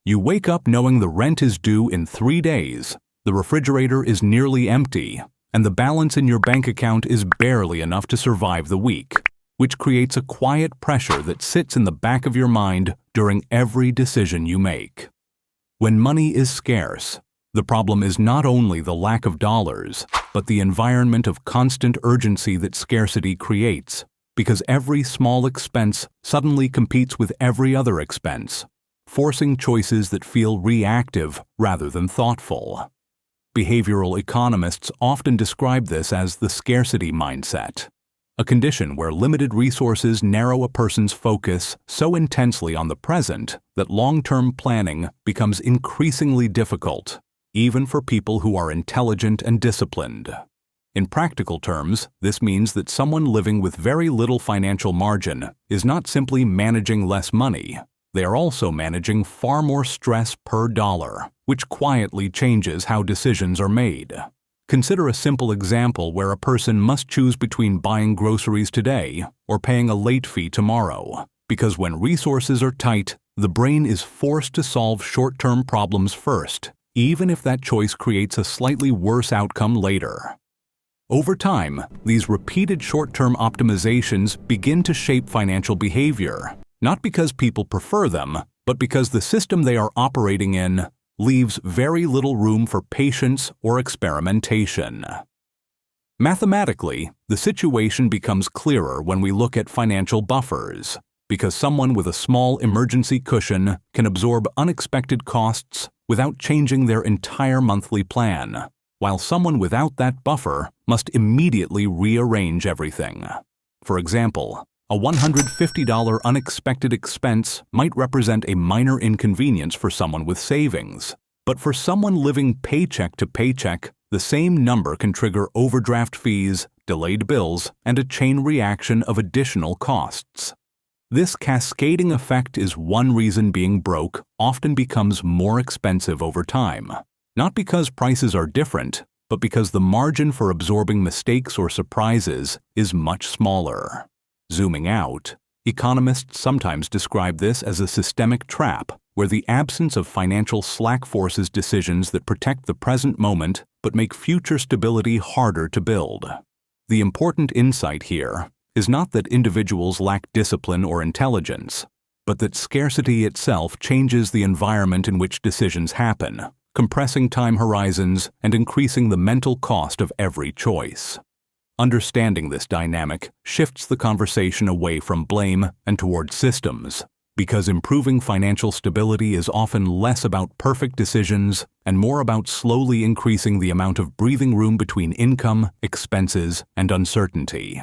You wake up knowing the rent is due in 3 days, the refrigerator is nearly empty, and the balance in your bank account is barely enough to survive the week, which creates a quiet pressure that sits in the back of your mind during every decision you make. When money is scarce, the problem is not only the lack of dollars, but the environment of constant urgency that scarcity creates, because every small expense suddenly competes with every other expense, forcing choices that feel reactive rather than thoughtful. Behavioral economists often describe this as the scarcity mindset, a condition where limited resources narrow a person's focus so intensely on the present that long-term planning becomes increasingly difficult, even for people who are intelligent and disciplined. In practical terms, this means that someone living with very little financial margin is not simply managing less money, they are also managing far more stress per dollar, which quietly changes how decisions are made. Consider a simple example where a person must choose between buying groceries today or paying a late fee tomorrow, because when resources are tight, the brain is forced to solve short-term problems first, even if that choice creates a slightly worse outcome later. Over time, these repeated short-term optimizations begin to shape financial behavior, not because people prefer them, but because the system they are operating in leaves very little room for patience or experimentation. Mathematically, the situation becomes clearer when we look at financial buffers, because someone with a small emergency cushion can absorb unexpected costs without changing their entire monthly plan, while someone without that buffer must immediately rearrange everything. For example, a $150 unexpected expense might represent a minor inconvenience for someone with savings, but for someone living paycheck to paycheck, the same number can trigger overdraft fees, delayed bills, and a chain reaction of additional costs. This cascading effect is one reason being broke often becomes more expensive over time, not because prices are different, but because the margin for absorbing mistakes or surprises is much smaller. Zooming out, economists sometimes describe this as a systemic trap, where the absence of financial slack forces decisions that protect the present moment but make future stability harder to build. The important insight here is not that individuals lack discipline or intelligence, but that scarcity itself changes the environment in which decisions happen, compressing time horizons and increasing the mental cost of every choice. Understanding this dynamic shifts the conversation away from blame and toward systems, because improving financial stability is often less about perfect decisions and more about slowly increasing the amount of breathing room between income, expenses, and uncertainty.